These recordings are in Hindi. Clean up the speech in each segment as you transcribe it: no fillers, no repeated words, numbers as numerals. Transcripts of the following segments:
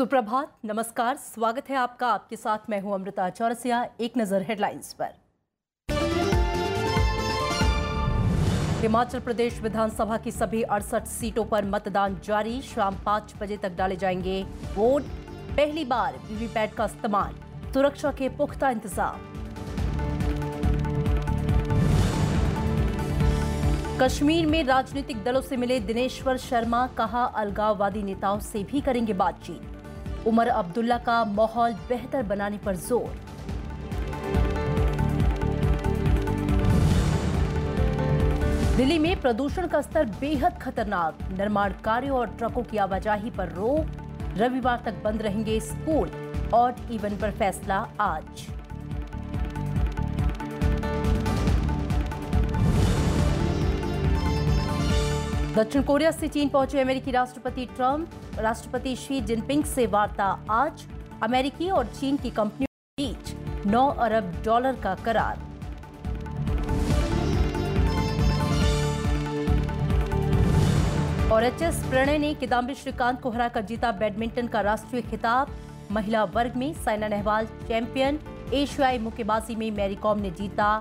सुप्रभात, नमस्कार, स्वागत है आपका। आपके साथ मैं हूं अमृता चौरसिया। एक नजर हेडलाइंस पर। हिमाचल प्रदेश विधानसभा की सभी 68 सीटों पर मतदान जारी। शाम 5 बजे तक डाले जाएंगे वोट। पहली बार वीवीपैट का इस्तेमाल, सुरक्षा के पुख्ता इंतजाम। कश्मीर में राजनीतिक दलों से मिले दिनेश्वर शर्मा, कहा अलगाववादी नेताओं से भी करेंगे बातचीत। उमर अब्दुल्ला का माहौल बेहतर बनाने पर जोर। दिल्ली में प्रदूषण का स्तर बेहद खतरनाक, निर्माण कार्यों और ट्रकों की आवाजाही पर रोक। रविवार तक बंद रहेंगे स्कूल। ऑड इवन पर फैसला आज। दक्षिण कोरिया से चीन पहुंचे अमेरिकी राष्ट्रपति ट्रंप, राष्ट्रपति शी जिनपिंग से वार्ता आज। अमेरिकी और चीन की कंपनियों के बीच $9 अरब का करार। और एचएस प्रणय ने किदाम्बी श्रीकांत को हराकर जीता बैडमिंटन का राष्ट्रीय खिताब। महिला वर्ग में साइना नेहवाल चैंपियन। एशियाई मुक्केबाजी में मैरी कॉम ने जीता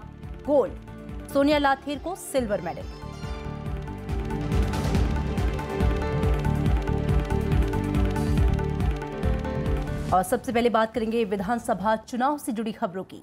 गोल्ड। सोनिया लाथेर को सिल्वर मेडल। और सबसे पहले बात करेंगे विधानसभा चुनाव से जुड़ी खबरों की।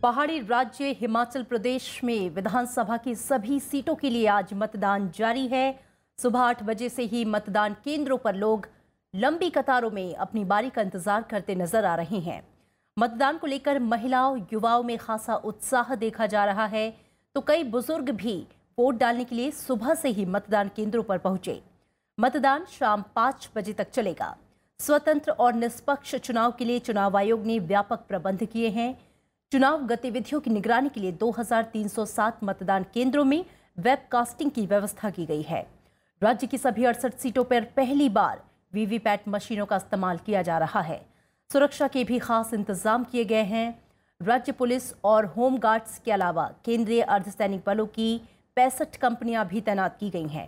पहाड़ी राज्य हिमाचल प्रदेश में विधानसभा की सभी सीटों के लिए आज मतदान जारी है। सुबह 8 बजे से ही मतदान केंद्रों पर लोग लंबी कतारों में अपनी बारी का इंतजार करते नजर आ रहे हैं। मतदान को लेकर महिलाओं, युवाओं में खासा उत्साह देखा जा रहा है, तो कई बुजुर्ग भी वोट डालने के लिए सुबह से ही मतदान केंद्रों पर पहुंचे। मतदान शाम 5 बजे तक चलेगा। स्वतंत्र और निष्पक्ष चुनाव के लिए चुनाव आयोग ने व्यापक प्रबंध किए हैं। चुनाव गतिविधियों की निगरानी के लिए 2307 मतदान केंद्रों में वेबकास्टिंग की व्यवस्था की गई है। राज्य की सभी 68 सीटों पर पहली बार वीवीपैट मशीनों का इस्तेमाल किया जा रहा है। सुरक्षा के भी खास इंतजाम किए गए हैं। राज्य पुलिस और होम गार्ड्स के अलावा केंद्रीय अर्धसैनिक बलों की 65 कंपनियां भी तैनात की गई हैं।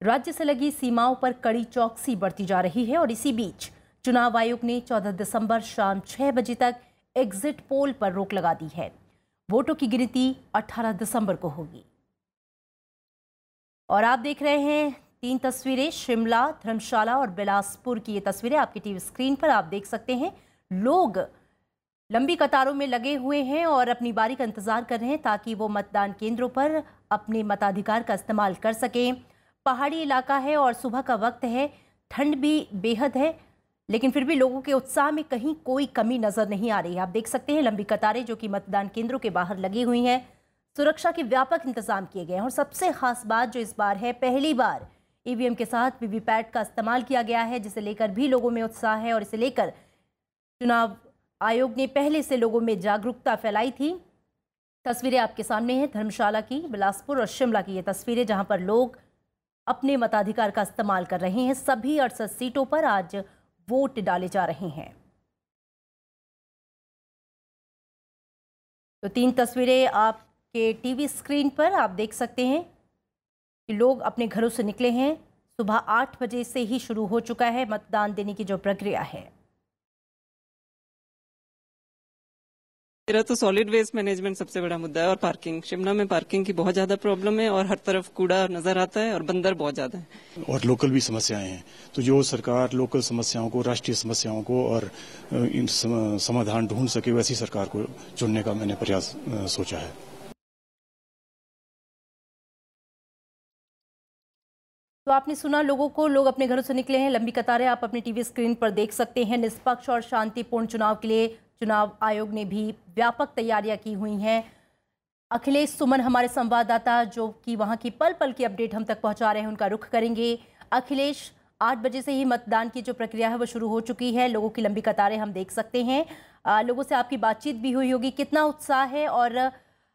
राज्य से लगी सीमाओं पर कड़ी चौकसी बरती जा रही है। और इसी बीच चुनाव आयोग ने 14 दिसंबर शाम 6 बजे तक एग्जिट पोल पर रोक लगा दी है। वोटों की गिनती 18 दिसंबर को होगी। और आप देख रहे हैं 3 तस्वीरें, शिमला, धर्मशाला और बिलासपुर की ये तस्वीरें आपकी टीवी स्क्रीन पर आप देख सकते हैं। लोग लंबी कतारों में लगे हुए हैं और अपनी बारी का इंतजार कर रहे हैं ताकि वो मतदान केंद्रों पर अपने मताधिकार का इस्तेमाल कर सकें। पहाड़ी इलाका है और सुबह का वक्त है, ठंड भी बेहद है, लेकिन फिर भी लोगों के उत्साह में कहीं कोई कमी नजर नहीं आ रही है। आप देख सकते हैं लंबी कतारें जो कि मतदान केंद्रों के बाहर लगी हुई हैं। सुरक्षा के व्यापक इंतजाम किए गए हैं। और सबसे खास बात जो इस बार है, पहली बार ईवीएम के साथ वीवीपैट का इस्तेमाल किया गया है, जिसे लेकर भी लोगों में उत्साह है। और इसे लेकर चुनाव आयोग ने पहले से लोगों में जागरूकता फैलाई थी। तस्वीरें आपके सामने हैं धर्मशाला की, बिलासपुर और शिमला की ये तस्वीरें, जहां पर लोग अपने मताधिकार का इस्तेमाल कर रहे हैं। सभी 68 सीटों पर आज वोट डाले जा रहे हैं। तो 3 तस्वीरें आपके टीवी स्क्रीन पर आप देख सकते हैं कि लोग अपने घरों से निकले हैं। सुबह 8 बजे से ही शुरू हो चुका है मतदान देने की जो प्रक्रिया है। मेरा तो सॉलिड वेस्ट मैनेजमेंट सबसे बड़ा मुद्दा है और पार्किंग। शिमला में पार्किंग की बहुत ज्यादा प्रॉब्लम है और हर तरफ कूड़ा नजर आता है और बंदर बहुत ज्यादा है और लोकल भी समस्याएं हैं। तो जो सरकार लोकल समस्याओं को, राष्ट्रीय समस्याओं को और इन समाधान ढूंढ सके, वैसी सरकार को चुनने का मैंने प्रयास सोचा है। तो आपने सुना लोगों को, लोग अपने घरों से निकले हैं। लंबी कतारें आप अपनी टीवी स्क्रीन पर देख सकते हैं। निष्पक्ष और शांतिपूर्ण चुनाव के लिए चुनाव आयोग ने भी व्यापक तैयारियां की हुई हैं। अखिलेश सुमन हमारे संवाददाता जो कि वहां की पल पल की अपडेट हम तक पहुंचा रहे हैं, उनका रुख करेंगे। अखिलेश, 8 बजे से ही मतदान की जो प्रक्रिया है वो शुरू हो चुकी है। लोगों की लंबी कतारें हम देख सकते हैं। लोगों से आपकी बातचीत भी हुई होगी, कितना उत्साह है? और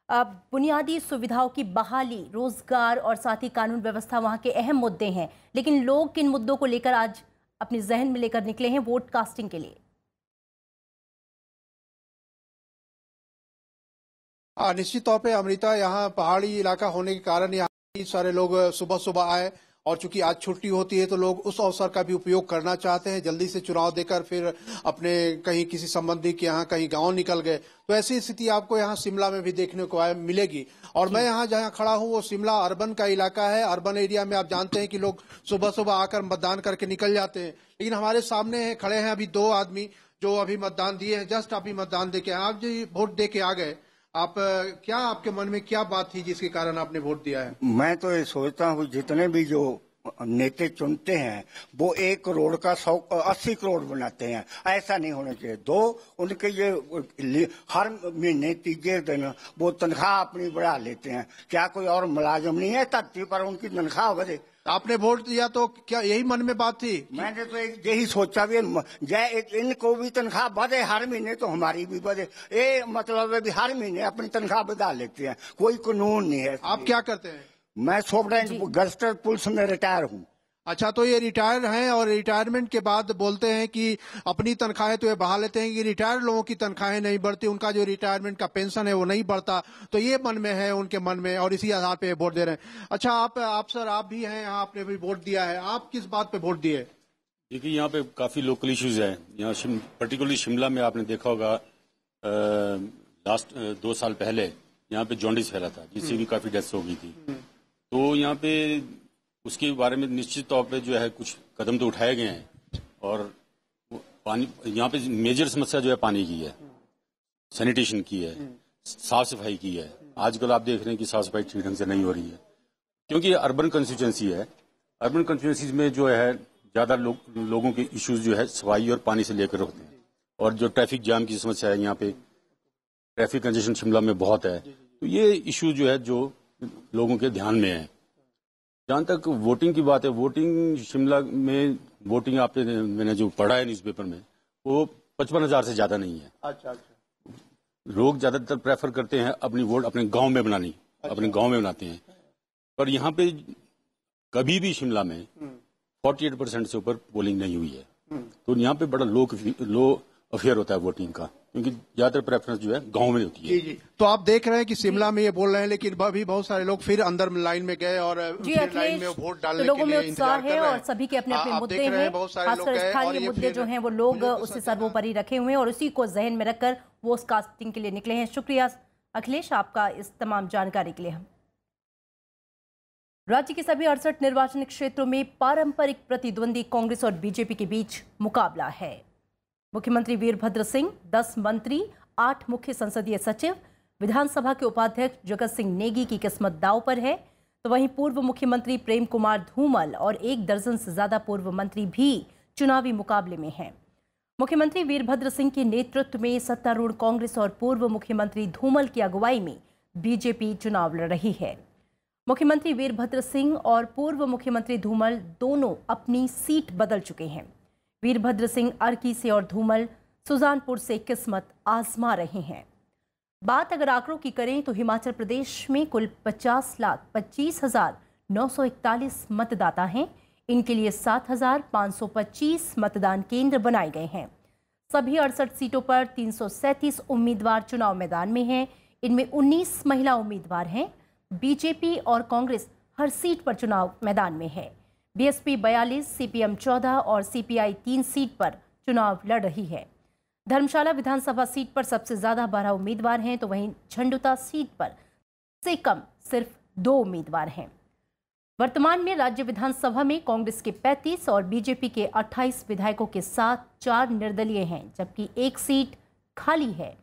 बुनियादी सुविधाओं की बहाली, रोजगार और साथ ही कानून व्यवस्था वहां के अहम मुद्दे हैं, लेकिन लोग किन मुद्दों को लेकर आज अपने जहन में लेकर निकले हैं वोट कास्टिंग के लिए? निश्चित तौर पे अमृता, यहाँ पहाड़ी इलाका होने के कारण यहाँ सारे लोग सुबह सुबह आए और चूंकि आज छुट्टी होती है तो लोग उस अवसर का भी उपयोग करना चाहते हैं। जल्दी से चुनाव देकर फिर अपने कहीं किसी संबंधी के यहाँ कहीं गांव निकल गए, तो ऐसी स्थिति आपको यहाँ शिमला में भी देखने को मिलेगी। और मैं यहाँ जहाँ खड़ा हूँ वो शिमला अर्बन का इलाका है। अर्बन एरिया में आप जानते हैं कि लोग सुबह सुबह आकर मतदान करके निकल जाते हैं, लेकिन हमारे सामने खड़े हैं अभी 2 आदमी जो अभी मतदान दिए हैं, जस्ट अभी मतदान दे के आप जी वोट दे के आ गए। आप क्या, आपके मन में क्या बात थी जिसके कारण आपने वोट दिया है? मैं तो ये सोचता हूँ जितने भी जो नेता चुनते हैं वो 1 करोड़ का 80 करोड़ बनाते हैं, ऐसा नहीं होना चाहिए। 2 उनके ये हर महीने 3 दिन वो तनख्वाह अपनी बढ़ा लेते हैं। क्या कोई और मुलाजिम नहीं है धरती पर उनकी तनख्वाह बढ़े? आपने वोट दिया तो क्या यही मन में बात थी? मैंने तो यही सोचा भी इनको भी तनख्वाह बढ़े हर महीने तो हमारी भी बढ़े। ये मतलब है भी हर महीने अपनी तनख्वाह बढ़ा लेते हैं, कोई कानून नहीं है। आप क्या करते हैं? मैं सॉफ्टवेयर गस्टर पुलिस में रिटायर हूँ। अच्छा, तो ये रिटायर हैं और रिटायरमेंट के बाद बोलते हैं कि अपनी तनख्वाहें तो ये बढ़ा लेते हैं कि रिटायर्ड लोगों की तनख्वाहें नहीं बढ़ती, उनका जो रिटायरमेंट का पेंशन है वो नहीं बढ़ता, तो ये मन में है उनके मन में और इसी आधार पे वोट दे रहे हैं। अच्छा, आप सर, आप भी हैं यहाँ, आपने भी वोट दिया है, आप किस बात पे वोट दिए? देखिए, यहाँ पे काफी लोकल इश्यूज हैं। यहाँ पर्टिकुलरली शिमला में आपने देखा होगा लास्ट 2 साल पहले यहाँ पे जॉन्डिस फैला था, जिससे भी काफी डेथ्स हो गई थी। तो यहाँ पे उसके बारे में निश्चित तौर पे जो है कुछ कदम तो उठाए गए हैं और पानी, यहाँ पे मेजर समस्या जो है पानी की है, सैनिटेशन की है, साफ सफाई की है। आजकल आप देख रहे हैं कि साफ सफाई ठीक ढंग से नहीं हो रही है, क्योंकि ये अर्बन कंस्टिट्यूएंसी है। अर्बन कंस्टिट्यूएंसीज में जो है ज्यादा लोगों के इश्यूज जो है सफाई और पानी से लेकर होते हैं। और जो ट्रैफिक जाम की समस्या है, यहाँ पे ट्रैफिक कंजेशन शिमला में बहुत है, तो ये इश्यू जो है जो लोगों के ध्यान में है। जहां तक वोटिंग की बात है, वोटिंग शिमला में वोटिंग मैंने जो पढ़ा है न्यूज़पेपर में, वो 55,000 से ज्यादा नहीं है। अच्छा। लोग ज्यादातर प्रेफर करते हैं अपनी वोट अपने गांव में बनानी, अपने गांव में बनाते हैं। पर यहाँ पे कभी भी शिमला में 48% से ऊपर पोलिंग नहीं हुई है। तो यहाँ पे बड़ा लो अफेयर होता है वोटिंग का, क्योंकि ज्यादातर प्रेफरेंस जो है गांव में होती है। जी। तो आप देख रहे हैं कि शिमला में ये बोल रहे हैं, लेकिन अभी बहुत सारे लोग फिर अंदर लाइन में गए और फिर लाइन में वोट डालने के लिए इंतजार कर रहे हैं। और सभी के अपने अपने मुद्दे हैं, खासकर स्थानीय मुद्दे जो हैं वो लोग उससे सर्वोपरि रखे हुए हैं और उसी को जहन में रखकर वोट कास्टिंग के लिए निकले हैं। शुक्रिया अखिलेश आपका इस तमाम जानकारी के लिए। राज्य के सभी 68 निर्वाचन क्षेत्रों में पारंपरिक प्रतिद्वंदी कांग्रेस और बीजेपी के बीच मुकाबला है। मुख्यमंत्री वीरभद्र सिंह, 10 मंत्री, 8 मुख्य संसदीय सचिव, विधानसभा के उपाध्यक्ष जगत सिंह नेगी की किस्मत दांव पर है, तो वहीं पूर्व मुख्यमंत्री प्रेम कुमार धूमल और 1 दर्जन से ज्यादा पूर्व मंत्री भी चुनावी मुकाबले में हैं। मुख्यमंत्री वीरभद्र सिंह के नेतृत्व में सत्तारूढ़ कांग्रेस और पूर्व मुख्यमंत्री धूमल की अगुवाई में बीजेपी चुनाव लड़ रही है। मुख्यमंत्री वीरभद्र सिंह और पूर्व मुख्यमंत्री धूमल दोनों अपनी सीट बदल चुके हैं। वीरभद्र सिंह अर्की से और धूमल सुजानपुर से किस्मत आजमा रहे हैं। बात अगर आंकड़ों की करें तो हिमाचल प्रदेश में कुल 50,25,941 मतदाता हैं। इनके लिए 7,525 मतदान केंद्र बनाए गए हैं। सभी 68 सीटों पर 337 उम्मीदवार चुनाव मैदान में हैं। इनमें 19 महिला उम्मीदवार हैं। बीजेपी और कांग्रेस हर सीट पर चुनाव मैदान में है। बीएसपी 42, सीपीएम 14 और सीपीआई 3 सीट पर चुनाव लड़ रही है। धर्मशाला विधानसभा सीट पर सबसे ज्यादा 12 उम्मीदवार हैं, तो वहीं झंडुता सीट पर से कम सिर्फ 2 उम्मीदवार हैं। वर्तमान में राज्य विधानसभा में कांग्रेस के 35 और बीजेपी के 28 विधायकों के साथ 4 निर्दलीय हैं, जबकि 1 सीट खाली है।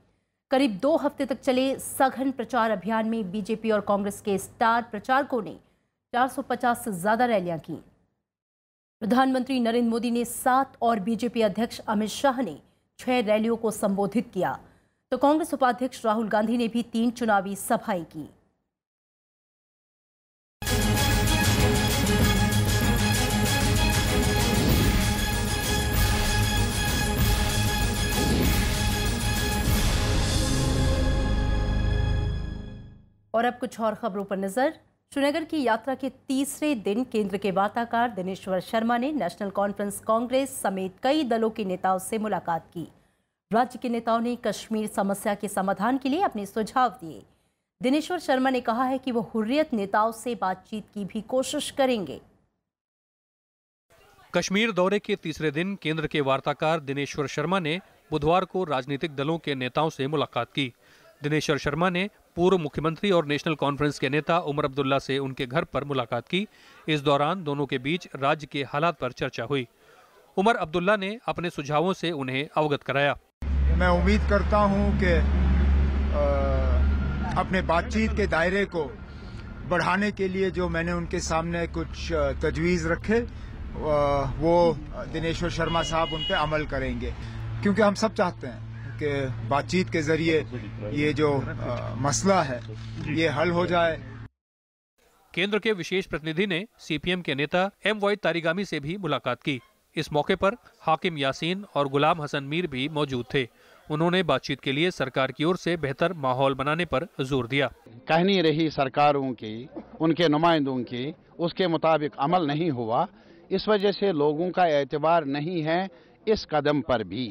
करीब 2 हफ्ते तक चले सघन प्रचार अभियान में बीजेपी और कांग्रेस के स्टार प्रचारकों ने 450 से ज्यादा रैलियां की। प्रधानमंत्री नरेंद्र मोदी ने 7 और बीजेपी अध्यक्ष अमित शाह ने 6 रैलियों को संबोधित किया, तो कांग्रेस उपाध्यक्ष राहुल गांधी ने भी 3 चुनावी सभाएं की। और अब कुछ और खबरों पर नजर। श्रीनगर की यात्रा के तीसरे दिन केंद्र के वार्ताकार दिनेश्वर शर्मा ने नेशनल कॉन्फ्रेंस कांग्रेस समेत कई दलों के नेताओं से मुलाकात की। राज्य के नेताओं ने कश्मीर समस्या के समाधान के लिए अपने सुझाव दिए। दिनेश्वर शर्मा ने कहा है कि वो हुर्रियत नेताओं से बातचीत की भी कोशिश करेंगे। कश्मीर दौरे के तीसरे दिन केंद्र के वार्ताकार दिनेश्वर शर्मा ने बुधवार को राजनीतिक दलों के नेताओं से मुलाकात की। दिनेश्वर शर्मा ने पूर्व मुख्यमंत्री और नेशनल कॉन्फ्रेंस के नेता उमर अब्दुल्ला से उनके घर पर मुलाकात की। इस दौरान दोनों के बीच राज्य के हालात पर चर्चा हुई। उमर अब्दुल्ला ने अपने सुझावों से उन्हें अवगत कराया। मैं उम्मीद करता हूं कि अपने बातचीत के दायरे को बढ़ाने के लिए जो मैंने उनके सामने कुछ तजवीज़ रखे वो दिनेश्वर शर्मा साहब उन पे अमल करेंगे, क्योंकि हम सब चाहते हैं कि बातचीत के जरिए ये जो मसला है ये हल हो जाए। केंद्र के विशेष प्रतिनिधि ने सीपीएम के नेता एम.वाई. तारिगामी से भी मुलाकात की। इस मौके पर हाकिम यासीन और गुलाम हसन मीर भी मौजूद थे। उन्होंने बातचीत के लिए सरकार की ओर से बेहतर माहौल बनाने पर जोर दिया। कहनी रही सरकारों की, उनके नुमाइंदों की, उसके मुताबिक अमल नहीं हुआ, इस वजह से लोगों का एतबार नहीं है। इस कदम पर भी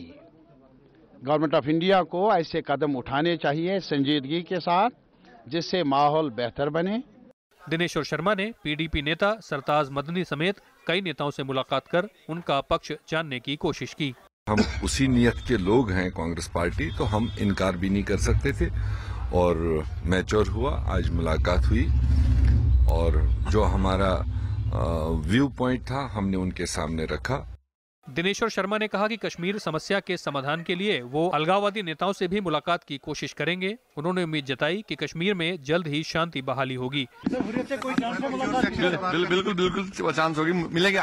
गवर्नमेंट ऑफ इंडिया को ऐसे कदम उठाने चाहिए संजीदगी के साथ, जिससे माहौल बेहतर बने। दिनेश्वर शर्मा ने पीडीपी नेता सरताज मदनी समेत कई नेताओं से मुलाकात कर उनका पक्ष जानने की कोशिश की। हम उसी नियत के लोग हैं कांग्रेस पार्टी, तो हम इनकार भी नहीं कर सकते थे और मैच्योर हुआ। आज मुलाकात हुई और जो हमारा व्यू पॉइंट था हमने उनके सामने रखा। दिनेश्वर शर्मा ने कहा कि कश्मीर समस्या के समाधान के लिए वो अलगाववादी नेताओं से भी मुलाकात की कोशिश करेंगे। उन्होंने उम्मीद जताई कि कश्मीर में जल्द ही शांति बहाली होगी। बिल्कुल चांस होगी, मिलेगी।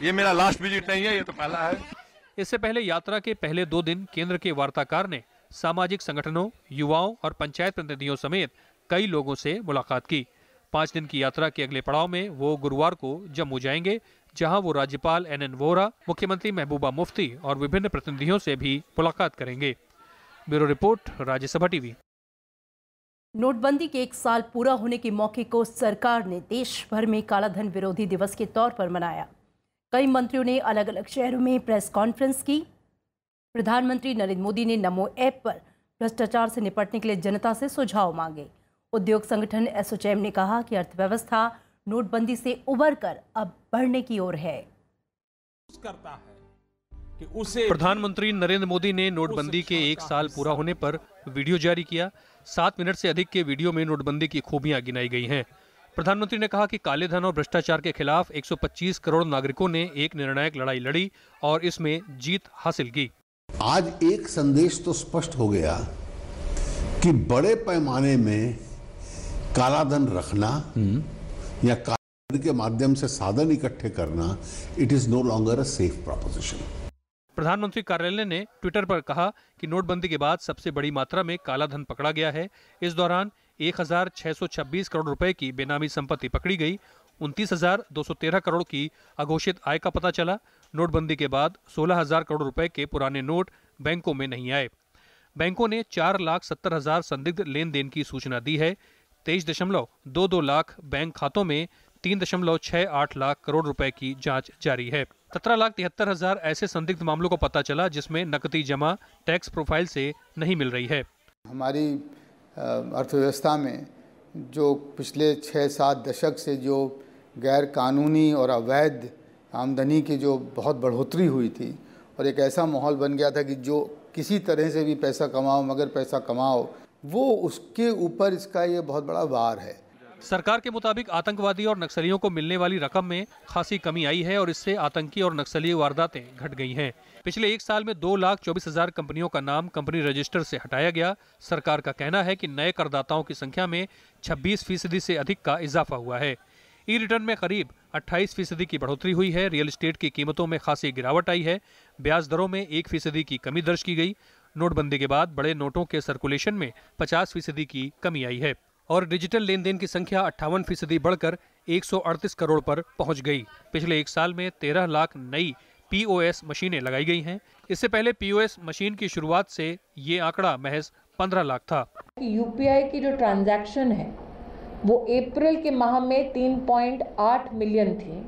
ये मेरा लास्ट विजिट नहीं है, ये तो पहला है। इससे पहले यात्रा के पहले 2 दिन केंद्र के वार्ताकार ने सामाजिक संगठनों, युवाओं और पंचायत प्रतिनिधियों समेत कई लोगों से मुलाकात की। 5 दिन की यात्रा के अगले पड़ाव में वो गुरुवार को जम्मू जाएंगे, जहां वो राज्यपाल NN वोहरा, मुख्यमंत्री महबूबा मुफ्ती और विभिन्न प्रतिनिधियों से भी मुलाकात करेंगे। Bureau report, Rajya Sabha TV. नोटबंदी के 1 साल पूरा होने के मौके को सरकार ने देश भर में कालाधन विरोधी दिवस के तौर पर मनाया। कई मंत्रियों ने अलग अलग शहरों में प्रेस कॉन्फ्रेंस की। प्रधानमंत्री नरेंद्र मोदी ने नमो ऐप पर भ्रष्टाचार से निपटने के लिए जनता से सुझाव मांगे। उद्योग संगठन एसोचैम ने कहा कि अर्थव्यवस्था नोटबंदी से उबरकर अब बढ़ने की ओर है। प्रधानमंत्री नरेंद्र मोदी ने नोटबंदी के 1 साल पूरा होने पर वीडियो जारी किया। 7 मिनट से अधिक के वीडियो में नोटबंदी की खूबियां गिनाई गई हैं। प्रधानमंत्री ने कहा कि काले धन और भ्रष्टाचार के खिलाफ 125 करोड़ नागरिकों ने एक निर्णायक लड़ाई लड़ी और इसमें जीत हासिल की। आज एक संदेश तो स्पष्ट हो गया कि बड़े पैमाने में काला धन रखना या काला धन के माध्यम से साधन इकट्ठे करना, it is no longer a safe proposition. प्रधानमंत्री कार्यालय ने ट्विटर पर कहा कि नोटबंदी के बाद सबसे बड़ी मात्रा में काला धन पकड़ा गया है। इस दौरान 1626 करोड़ रुपए की बेनामी संपत्ति पकड़ी गई। 29,213 करोड़ की अघोषित आय का पता चला। नोटबंदी के बाद 16,000 करोड़ रुपए के पुराने नोट बैंकों में नहीं आए। बैंकों ने 4,70,000 संदिग्ध लेन देन की सूचना दी है। 23.22 लाख बैंक खातों में 3.68 लाख करोड़ रुपए की जांच जारी है। 17,73,000 ऐसे संदिग्ध मामलों को पता चला जिसमें नकदी जमा टैक्स प्रोफाइल से नहीं मिल रही है। हमारी अर्थव्यवस्था में जो पिछले 6-7 दशक से जो गैर कानूनी और अवैध आमदनी की जो बहुत बढ़ोतरी हुई थी और एक ऐसा माहौल बन गया था कि जो किसी तरह से भी पैसा कमाओ मगर पैसा कमाओ, वो उसके ऊपर इसका ये बहुत बड़ा वार है। सरकार के मुताबिक आतंकवादी और नक्सलियों को मिलने वाली रकम में खासी कमी आई है और इससे आतंकी और नक्सली वारदातें घट गई हैं। पिछले 1 साल में 2,24,000 कंपनियों का नाम कंपनी रजिस्टर से हटाया गया। सरकार का कहना है कि नए करदाताओं की संख्या में 26% से अधिक का इजाफा हुआ है। ई रिटर्न में करीब 28% की बढ़ोतरी हुई है। रियल एस्टेट की कीमतों में खासी गिरावट आई है। ब्याज दरों में 1% की कमी दर्ज की गई। नोटबंदी के बाद बड़े नोटों के सर्कुलेशन में 50% की कमी आई है और डिजिटल लेन देन की संख्या 58% बढ़कर 138 करोड़ पर पहुंच गई। पिछले 1 साल में 13 लाख नई POS मशीनें लगाई गई हैं। इससे पहले POS मशीन की शुरुआत से ये आंकड़ा महज 15 लाख था। UPI की जो ट्रांजैक्शन है वो अप्रैल के माह में 3.8 मिलियन थी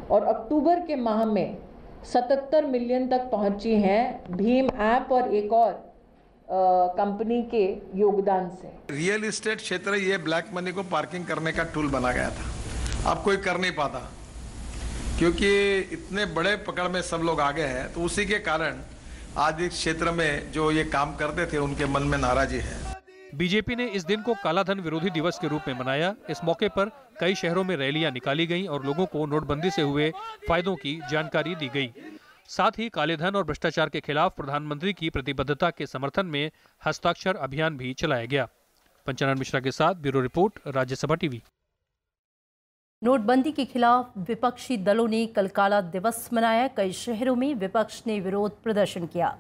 और अक्टूबर के माह में 77 मिलियन तक पहुंची हैं। भीम ऐप और एक और कंपनी के योगदान से। रियल एस्टेट क्षेत्र ये ब्लैक मनी को पार्किंग करने का टूल बना गया था। अब कोई कर नहीं पाता क्योंकि इतने बड़े पकड़ में सब लोग आगे हैं, तो उसी के कारण आज इस क्षेत्र में जो ये काम करते थे उनके मन में नाराजगी है। बीजेपी ने इस दिन को कालाधन विरोधी दिवस के रूप में मनाया। इस मौके पर कई शहरों में रैलियां निकाली गईं और लोगों को नोटबंदी से हुए फायदों की जानकारी दी गई। साथ ही काले धन और भ्रष्टाचार के खिलाफ प्रधानमंत्री की प्रतिबद्धता के समर्थन में हस्ताक्षर अभियान भी चलाया गया। पंचानन मिश्रा के साथ ब्यूरो रिपोर्ट, राज्यसभा टीवी। नोटबंदी के खिलाफ विपक्षी दलों ने कल काला दिवस मनाया। कई शहरों में विपक्ष ने विरोध प्रदर्शन किया।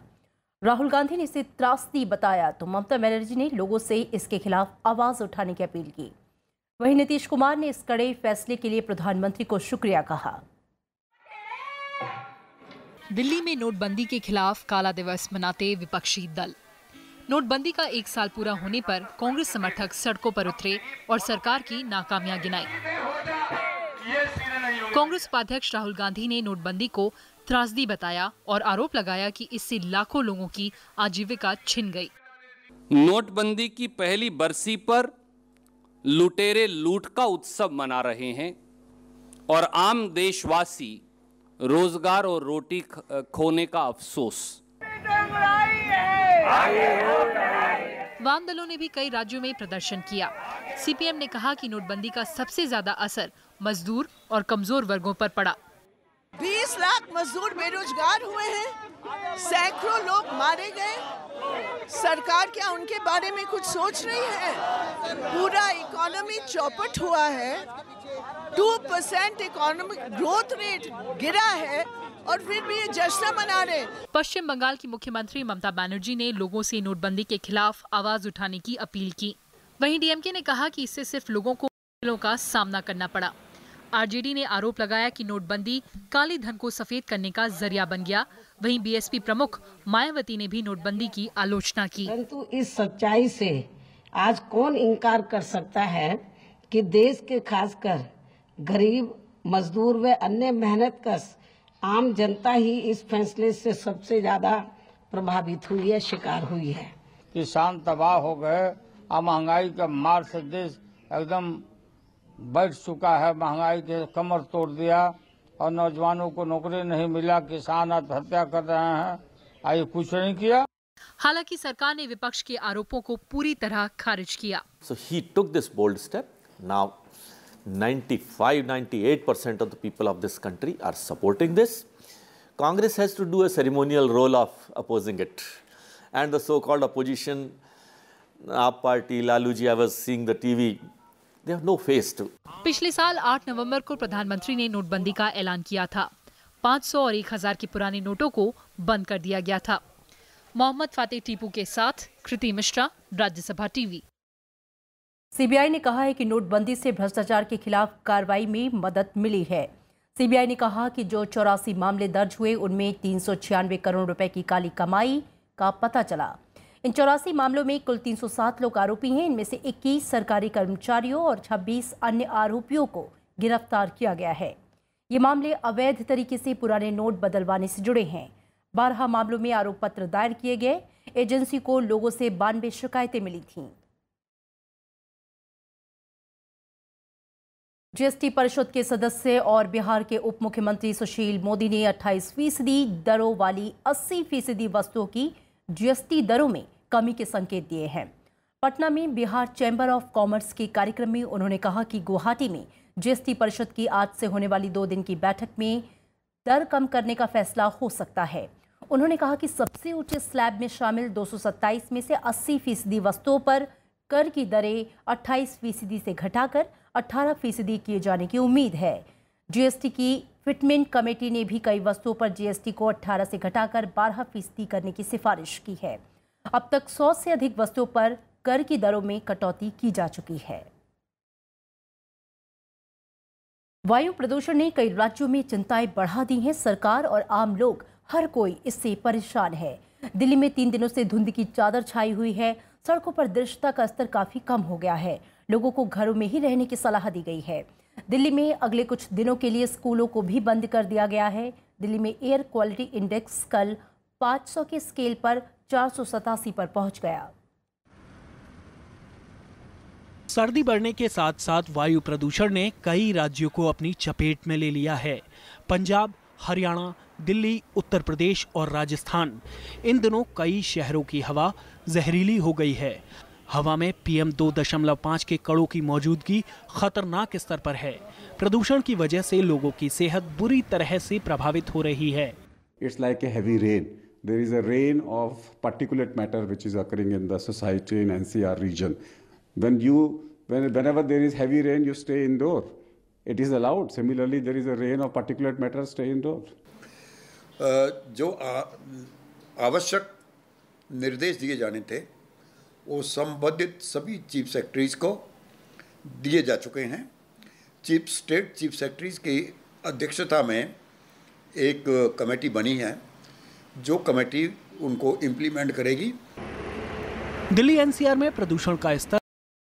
राहुल गांधी ने इसे त्रासदी बताया तो ममता बनर्जी ने लोगों से इसके खिलाफ आवाज उठाने की अपील की। वहीं नीतीश कुमार ने इस कड़े फैसले के लिए प्रधानमंत्री को शुक्रिया कहा। दिल्ली में नोटबंदी के खिलाफ काला दिवस मनाते विपक्षी दल। नोटबंदी का 1 साल पूरा होने पर कांग्रेस समर्थक सड़कों पर उतरे और सरकार की नाकामियां गिनाई। कांग्रेस उपाध्यक्ष राहुल गांधी ने नोटबंदी को त्रासदी बताया और आरोप लगाया कि इससे लाखों लोगों की आजीविका छिन गई। नोटबंदी की पहली बरसी पर लुटेरे लूट का उत्सव मना रहे हैं और आम देशवासी रोजगार और रोटी खोने का अफसोस। वाम दलों ने भी कई राज्यों में प्रदर्शन किया। सीपीएम ने कहा कि नोटबंदी का सबसे ज्यादा असर मजदूर और कमजोर वर्गों पर पड़ा। 20 लाख मजदूर बेरोजगार हुए हैं, सैकड़ों लोग मारे गए। सरकार क्या उनके बारे में कुछ सोच रही है? पूरा इकोनॉमी चौपट हुआ है, 2% इकोनॉमिक ग्रोथ रेट गिरा है और फिर भी ये जश्न मना रहे। पश्चिम बंगाल की मुख्यमंत्री ममता बनर्जी ने लोगों से नोटबंदी के खिलाफ आवाज उठाने की अपील की। वहीं डीएमके ने कहा कि इससे सिर्फ लोगों को मुश्किलों का सामना करना पड़ा। आरजेडी ने आरोप लगाया कि नोटबंदी काले धन को सफेद करने का जरिया बन गया। वहीं बीएसपी प्रमुख मायावती ने भी नोटबंदी की आलोचना की। परंतु इस सच्चाई से आज कौन इनकार कर सकता है कि देश के खासकर गरीब, मजदूर व अन्य मेहनतकश आम जनता ही इस फैसले से सबसे ज्यादा प्रभावित हुई है, शिकार हुई है। किसान तबाह हो गए। अब महंगाई का मार से देश एकदम बैठ चुका है। महंगाई के कमर तोड़ दिया और नौजवानों को नौकरी नहीं मिला। किसान आत्महत्या कर रहे हैं। आइए कुछ नहीं किया। हालांकि सरकार ने विपक्ष के आरोपों को पूरी तरह खारिज किया। So he took this bold step. Now 95-98% of the people of this country are supporting this. Congress has to do a ceremonial role of opposing it. And the so-called opposition, Aap Party, Lalu ji, I was seeing the TV, they have no face to. पिछले साल 8 नवंबर को प्रधानमंत्री ने नोटबंदी का ऐलान किया था। 500 और 1000 के पुराने नोटों को बंद कर दिया गया था। मोहम्मद फातेह टीपू के साथ कृति मिश्रा, राज्यसभा टीवी। सीबीआई ने कहा है कि नोटबंदी से भ्रष्टाचार के खिलाफ कार्रवाई में मदद मिली है। सीबीआई ने कहा कि जो 84 मामले दर्ज हुए उनमें 396 करोड़ रुपए की काली कमाई का पता चला। इन 84 मामलों में कुल 307 लोग आरोपी हैं। इनमें से 21 सरकारी कर्मचारियों और 26 अन्य आरोपियों को गिरफ्तार किया गया है। ये मामले अवैध तरीके से पुराने नोट बदलवाने से जुड़े हैं। 12 मामलों में आरोप पत्र दायर किए गए। एजेंसी को लोगों से 92 शिकायतें मिली थीं। जीएसटी परिषद के सदस्य और बिहार के उप मुख्यमंत्री सुशील मोदी ने 28% दरों वाली 80% वस्तुओं की जीएसटी दरों में कमी के संकेत दिए हैं। पटना में बिहार चैम्बर ऑफ कॉमर्स के कार्यक्रम में उन्होंने कहा कि गुवाहाटी में जीएसटी परिषद की आज से होने वाली 2 दिन की बैठक में दर कम करने का फैसला हो सकता है। उन्होंने कहा कि सबसे ऊंचे स्लैब में शामिल 227 में से 80% वस्तुओं पर कर की दरें 28% से घटाकर 18% किए जाने की उम्मीद है। जीएसटी की फिटमेंट कमेटी ने भी कई वस्तुओं पर जीएसटी को 18 से घटाकर 12% करने की सिफारिश की है। अब तक 100 से अधिक वस्तुओं पर कर की दरों में कटौती की जा चुकी है। वायु प्रदूषण ने कई राज्यों में चिंताएं बढ़ा दी हैं। सरकार और आम लोग हर कोई इससे परेशान है। दिल्ली में 3 दिनों से धुंध की चादर छाई हुई है। सड़कों पर दृश्यता का स्तर काफी कम हो गया है। लोगों को घरों में ही रहने की सलाह दी गई है। दिल्ली में अगले कुछ दिनों के लिए स्कूलों को भी बंद कर दिया गया है। दिल्ली में एयर क्वालिटी इंडेक्स कल 500 के स्केल पर 487 पर पहुंच गया। सर्दी बढ़ने के साथ साथ वायु प्रदूषण ने कई राज्यों को अपनी चपेट में ले लिया है। पंजाब, हरियाणा, दिल्ली, उत्तर प्रदेश और राजस्थान, इन दिनों कई शहरों की हवा जहरीली हो गई है। हवा में PM 2.5 के कणों की मौजूदगी खतरनाक स्तर पर है। प्रदूषण की वजह से लोगों की सेहत बुरी तरह से प्रभावित हो रही है। It's like a heavy rain. There is a rain of particulate matter which is occurring in the society in NCR region. Whenever there is heavy rain, you stay indoor. It is allowed. Similarly, there is a rain of particulate matter, stay indoor. जो आवश्यक निर्देश दिए जाने थे वो संबंधित सभी चीफ सेक्रेटरीज को दिए जा चुके हैं। स्टेट चीफ सेक्रेटरीज की अध्यक्षता में एक कमेटी बनी है जो कमेटी उनको इम्प्लीमेंट करेगी। दिल्ली NCR में प्रदूषण का स्तर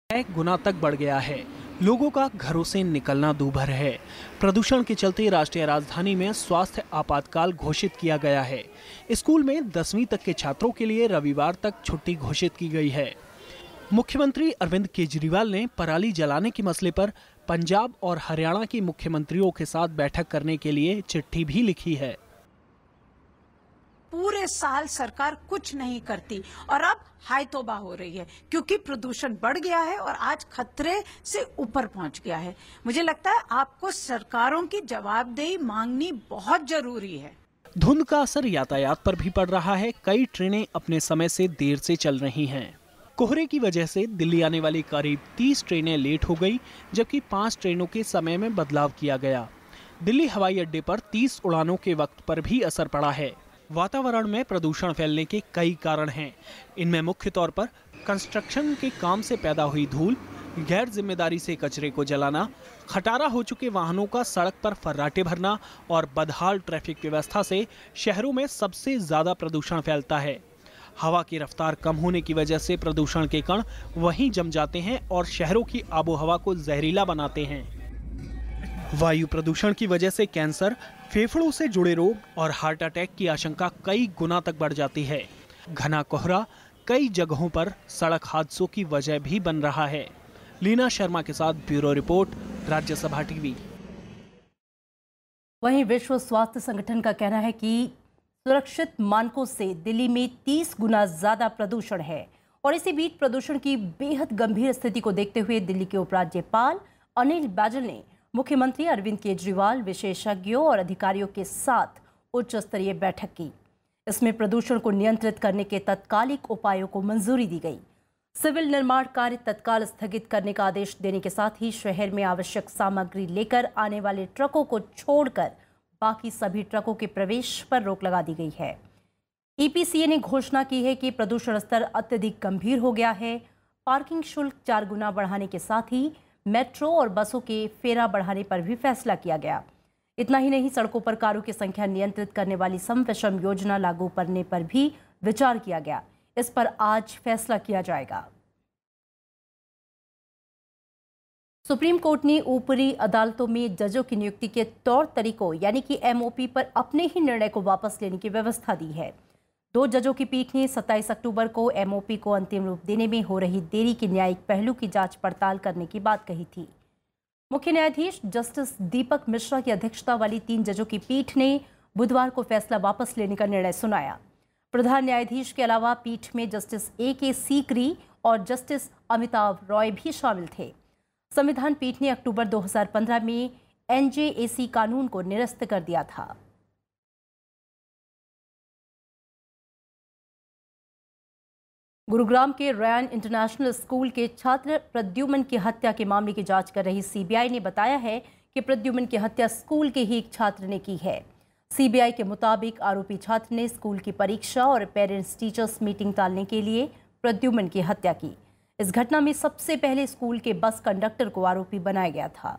1 गुना तक बढ़ गया है। लोगों का घरों से निकलना दूभर है। प्रदूषण के चलते राष्ट्रीय राजधानी में स्वास्थ्य आपातकाल घोषित किया गया है। स्कूल में 10वीं तक के छात्रों के लिए रविवार तक छुट्टी घोषित की गई है। मुख्यमंत्री अरविंद केजरीवाल ने पराली जलाने के मसले पर पंजाब और हरियाणा के मुख्यमंत्रियों के साथ बैठक करने के लिए चिट्ठी भी लिखी है। पूरे साल सरकार कुछ नहीं करती और अब हाय तौबा हो रही है क्योंकि प्रदूषण बढ़ गया है और आज खतरे से ऊपर पहुंच गया है। मुझे लगता है आपको सरकारों की जवाबदेही मांगनी बहुत जरूरी है। धुंध का असर यातायात पर भी पड़ रहा है। कई ट्रेनें अपने समय से देर से चल रही हैं। कोहरे की वजह से दिल्ली आने वाली करीब 30 ट्रेनें लेट हो गई, जबकि 5 ट्रेनों के समय में बदलाव किया गया। दिल्ली हवाई अड्डे पर 30 उड़ानों के वक्त पर भी असर पड़ा है। वातावरण में प्रदूषण फैलने के कई कारण हैं। इनमें मुख्य तौर पर कंस्ट्रक्शन के काम से पैदा हुई धूल, गैर जिम्मेदारी से कचरे को जलाना, खटारा हो चुके वाहनों का सड़क पर फर्राटे भरना और बदहाल ट्रैफिक व्यवस्था से शहरों में सबसे ज्यादा प्रदूषण फैलता है। हवा की रफ्तार कम होने की वजह से प्रदूषण के कण वहीं जम जाते हैं और शहरों की आबोहवा को जहरीला बनाते हैं। वायु प्रदूषण की वजह से कैंसर, फेफड़ों से जुड़े रोग और हार्ट अटैक की आशंका कई गुना तक बढ़ जाती है। घना कोहरा कई जगहों पर सड़क हादसों की वजह भी बन रहा है। लीना शर्मा के साथ ब्यूरो रिपोर्ट, राज्यसभा टीवी। वहीं विश्व स्वास्थ्य संगठन का कहना है कि सुरक्षित मानकों से दिल्ली में 30 गुना ज्यादा प्रदूषण है और इसी बीच प्रदूषण की बेहद गंभीर स्थिति को देखते हुए दिल्ली के उपराज्यपाल अनिल बैजल ने मुख्यमंत्री अरविंद केजरीवाल, विशेषज्ञों और अधिकारियों के साथ उच्च स्तरीय बैठक की। इसमें प्रदूषण को नियंत्रित करने के तत्कालिक उपायों को मंजूरी दी गई। सिविल निर्माण कार्य तत्काल स्थगित करने का आदेश देने के साथ ही शहर में आवश्यक सामग्री लेकर आने वाले ट्रकों को छोड़कर बाकी सभी ट्रकों के प्रवेश पर रोक लगा दी गई है। EPCA ने घोषणा की है कि प्रदूषण स्तर अत्यधिक गंभीर हो गया है। पार्किंग शुल्क 4 गुना बढ़ाने के साथ ही मेट्रो और बसों के फेरा बढ़ाने पर भी फैसला किया गया। इतना ही नहीं, सड़कों पर कारों की संख्या नियंत्रित करने वाली सम विषम योजना लागू करने पर भी विचार किया गया। इस पर आज फैसला किया जाएगा। सुप्रीम कोर्ट ने ऊपरी अदालतों में जजों की नियुक्ति के तौर तरीकों यानी कि MOP पर अपने ही निर्णय को वापस लेने की व्यवस्था दी है। 2 जजों की पीठ ने 27 अक्टूबर को MOP को अंतिम रूप देने में हो रही देरी के न्यायिक पहलू की जांच पड़ताल करने की बात कही थी। मुख्य न्यायाधीश जस्टिस दीपक मिश्रा की अध्यक्षता वाली 3 जजों की पीठ ने बुधवार को फैसला वापस लेने का निर्णय सुनाया। प्रधान न्यायाधीश के अलावा पीठ में जस्टिस AK सीकरी और जस्टिस अमिताभ रॉय भी शामिल थे। संविधान पीठ ने अक्टूबर 2015 में NJAC कानून को निरस्त कर दिया था। गुरुग्राम के रयान इंटरनेशनल स्कूल के छात्र प्रद्युमन की हत्या के मामले की जांच कर रही CBI ने बताया है कि प्रद्युमन की हत्या स्कूल के ही एक छात्र ने की है। CBI के मुताबिक आरोपी छात्र ने स्कूल की परीक्षा और पेरेंट्स टीचर्स मीटिंग टालने के लिए प्रद्युमन की हत्या की। इस घटना में सबसे पहले स्कूल के बस कंडक्टर को आरोपी बनाया गया था।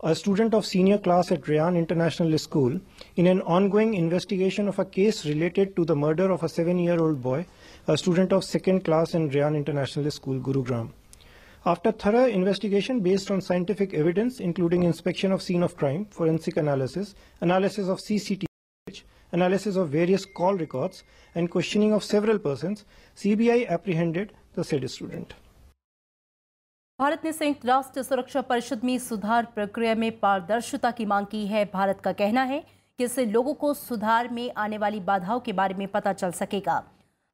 A student of senior class at Rayan International School, in an ongoing investigation of a case related to the murder of a 7-year-old boy, a student of 2nd class in Rayan International School, Gurugram. After thorough investigation based on scientific evidence, including inspection of scene of crime, forensic analysis, analysis of CCTV, analysis of various call records, and questioning of several persons, CBI apprehended the said student. Bharat ने संयुक्त राष्ट्र सुरक्षा परिषद में सुधार प्रक्रिया में पारदर्शिता की मांग की है। भारत का कहना है कि इससे लोगों को सुधार में आने वाली बाधाओं के बारे में पता चल सकेगा।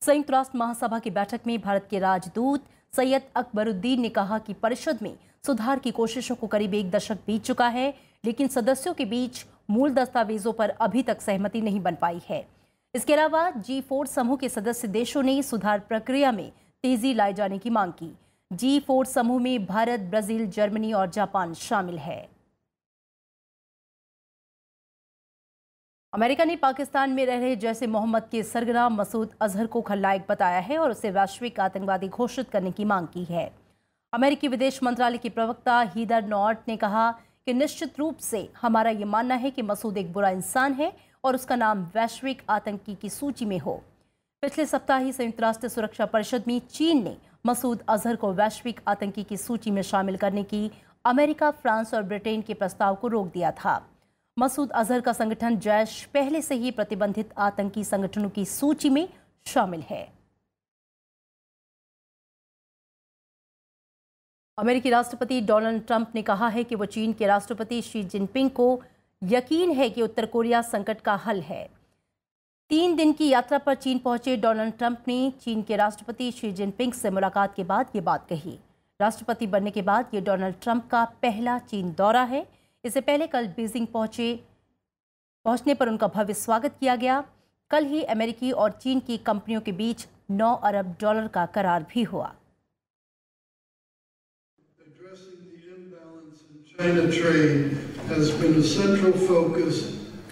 संयुक्त राष्ट्र महासभा की बैठक में भारत के राजदूत सैयद अकबरुद्दीन ने कहा कि परिषद में सुधार की कोशिशों को करीब 1 दशक बीत चुका है, लेकिन सदस्यों के बीच मूल दस्तावेजों पर अभी तक सहमति नहीं बन पाई है। इसके अलावा G4 समूह के सदस्य देशों ने सुधार प्रक्रिया में तेजी लाए जाने की मांग की। G4 समूह में भारत, ब्राजील, जर्मनी और जापान शामिल है। अमेरिका ने पाकिस्तान में रह रहे जैश ए मोहम्मद के सरगना मसूद अजहर को खलनायक बताया है और उसे वैश्विक आतंकवादी घोषित करने की मांग की है। अमेरिकी विदेश मंत्रालय की प्रवक्ता हीदर नॉर्ट ने कहा कि निश्चित रूप से हमारा ये मानना है कि मसूद एक बुरा इंसान है और उसका नाम वैश्विक आतंकी की सूची में हो। पिछले सप्ताह ही संयुक्त राष्ट्र सुरक्षा परिषद में चीन ने मसूद अजहर को वैश्विक आतंकी की सूची में शामिल करने की अमेरिका, फ्रांस और ब्रिटेन के प्रस्ताव को रोक दिया था। मसूद अजहर का संगठन जैश पहले से ही प्रतिबंधित आतंकी संगठनों की सूची में शामिल है। अमेरिकी राष्ट्रपति डोनाल्ड ट्रंप ने कहा है कि वो चीन के राष्ट्रपति शी जिनपिंग को यकीन है कि उत्तर कोरिया संकट का हल है। 3 दिन की यात्रा पर चीन पहुंचे डोनाल्ड ट्रंप ने चीन के राष्ट्रपति शी जिनपिंग से मुलाकात के बाद ये बात कही। राष्ट्रपति बनने के बाद ये डोनाल्ड ट्रंप का पहला चीन दौरा है। इससे पहले कल बीजिंग पहुंचने पर उनका भव्य स्वागत किया गया। कल ही अमेरिकी और चीन की कंपनियों के बीच $9 अरब का करार भी हुआ। China trade has been a central focus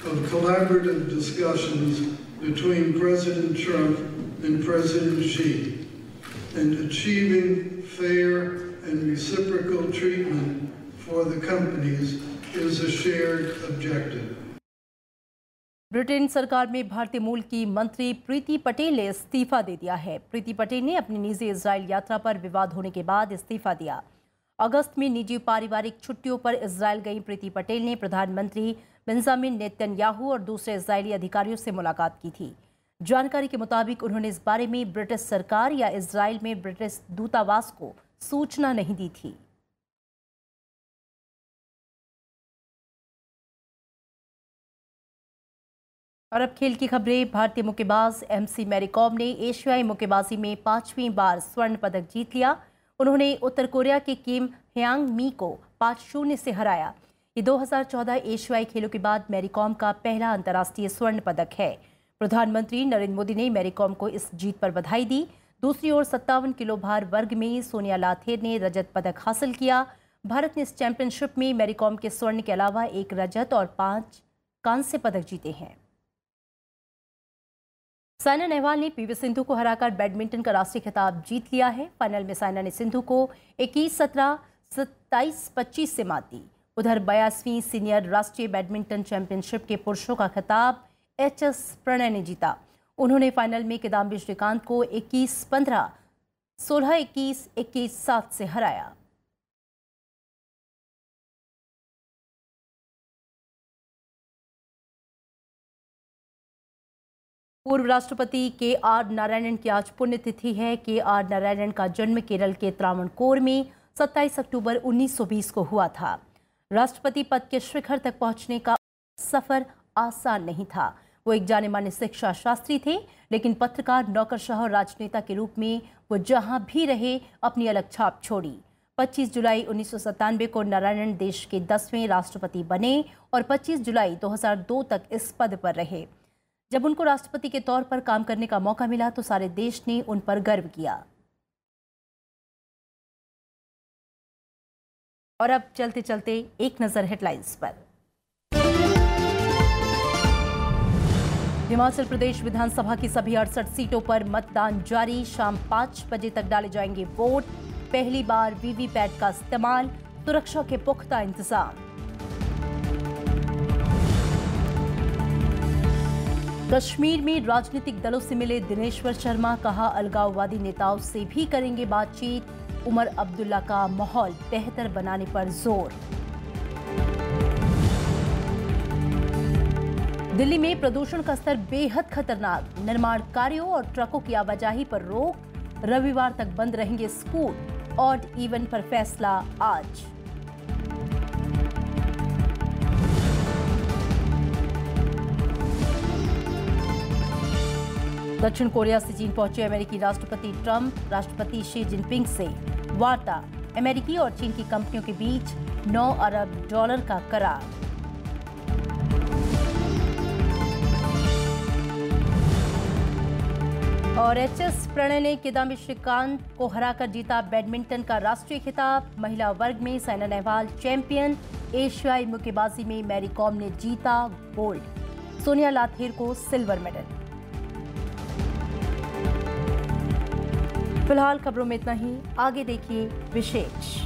of collaborative discussions between President Trump and President Xi, and achieving fair and reciprocal treatment for the companies is a shared objective. Britain सरकार में भारतीय मूल की मंत्री प्रीति पटेल ने इस्तीफा दे दिया है। प्रीति पटेल ने अपनी निजी इजराइल यात्रा पर विवाद होने के बाद इस्तीफा दिया। अगस्त में निजी पारिवारिक छुट्टियों पर इजराइल गई प्रीति पटेल ने प्रधानमंत्री बेंजामिन नेतन्याहू और दूसरे इजरायली अधिकारियों से मुलाकात की थी। जानकारी के मुताबिक उन्होंने इस बारे में ब्रिटिश सरकार या इजराइल में ब्रिटिश दूतावास को सूचना नहीं दी थी। और अब खेल की खबरें। भारतीय मुक्केबाज MC मैरी कॉम ने एशियाई मुक्केबाजी में 5वीं बार स्वर्ण पदक जीत लिया। उन्होंने उत्तर कोरिया के किम ह्यांग मी को 5-0 से हराया। ये 2014 एशियाई खेलों के बाद मैरी कॉम का पहला अंतर्राष्ट्रीय स्वर्ण पदक है। प्रधानमंत्री नरेंद्र मोदी ने मैरी कॉम को इस जीत पर बधाई दी। दूसरी ओर 57 किलो भार वर्ग में सोनिया लाथेर ने रजत पदक हासिल किया। भारत ने इस चैंपियनशिप में मैरी कॉम के स्वर्ण के अलावा 1 रजत और 5 कांस्य पदक जीते हैं। साइना नेहवाल ने PV सिंधु को हराकर बैडमिंटन का राष्ट्रीय खिताब जीत लिया है। फाइनल में साइना ने सिंधु को 21-17, 27-25 से मात दी। उधर 82वीं सीनियर राष्ट्रीय बैडमिंटन चैंपियनशिप के पुरुषों का खिताब HS प्रणय ने जीता। उन्होंने फाइनल में किदाम्बी श्रीकांत को 21-15, 16-21, 21-7 से हराया। पूर्व राष्ट्रपति KR नारायणन की आज पुण्यतिथि है। KR नारायणन का जन्म केरल के त्रावणकोर में 27 अक्टूबर 1920 को हुआ था। राष्ट्रपति पद के शिखर तक पहुंचने का सफर आसान नहीं था। वो एक जाने माने शिक्षा शास्त्री थे, लेकिन पत्रकार, नौकरशाह और राजनेता के रूप में वो जहां भी रहे अपनी अलग छाप छोड़ी। 25 जुलाई 1997 को नारायणन देश के 10वें राष्ट्रपति बने और 25 जुलाई 2002 तक इस पद पर रहे। जब उनको राष्ट्रपति के तौर पर काम करने का मौका मिला तो सारे देश ने उन पर गर्व किया। और अब चलते चलते एक नजर हेडलाइंस पर। हिमाचल प्रदेश विधानसभा की सभी 68 सीटों पर मतदान जारी। शाम 5 बजे तक डाले जाएंगे वोट। पहली बार वीवीपैट का इस्तेमाल, सुरक्षा के पुख्ता इंतजाम। कश्मीर में राजनीतिक दलों से मिले दिनेश्वर शर्मा, कहा अलगाववादी नेताओं से भी करेंगे बातचीत। उमर अब्दुल्ला का माहौल बेहतर बनाने पर जोर। दिल्ली में प्रदूषण का स्तर बेहद खतरनाक, निर्माण कार्यों और ट्रकों की आवाजाही पर रोक। रविवार तक बंद रहेंगे स्कूल। ऑड इवन पर फैसला आज। दक्षिण कोरिया से चीन पहुंचे अमेरिकी राष्ट्रपति ट्रंप, राष्ट्रपति शी जिनपिंग से वार्ता। अमेरिकी और चीन की कंपनियों के बीच $9 अरब का करार। और एचएस प्रणय ने किदाम्बी श्रीकांत को हराकर जीता बैडमिंटन का राष्ट्रीय खिताब। महिला वर्ग में साइना नेहवाल चैंपियन। एशियाई मुक्केबाजी में मैरी कॉम ने जीता गोल्ड। सोनिया लाथेर को सिल्वर मेडल। फिलहाल खबरों में इतना ही, आगे देखिए विशेष।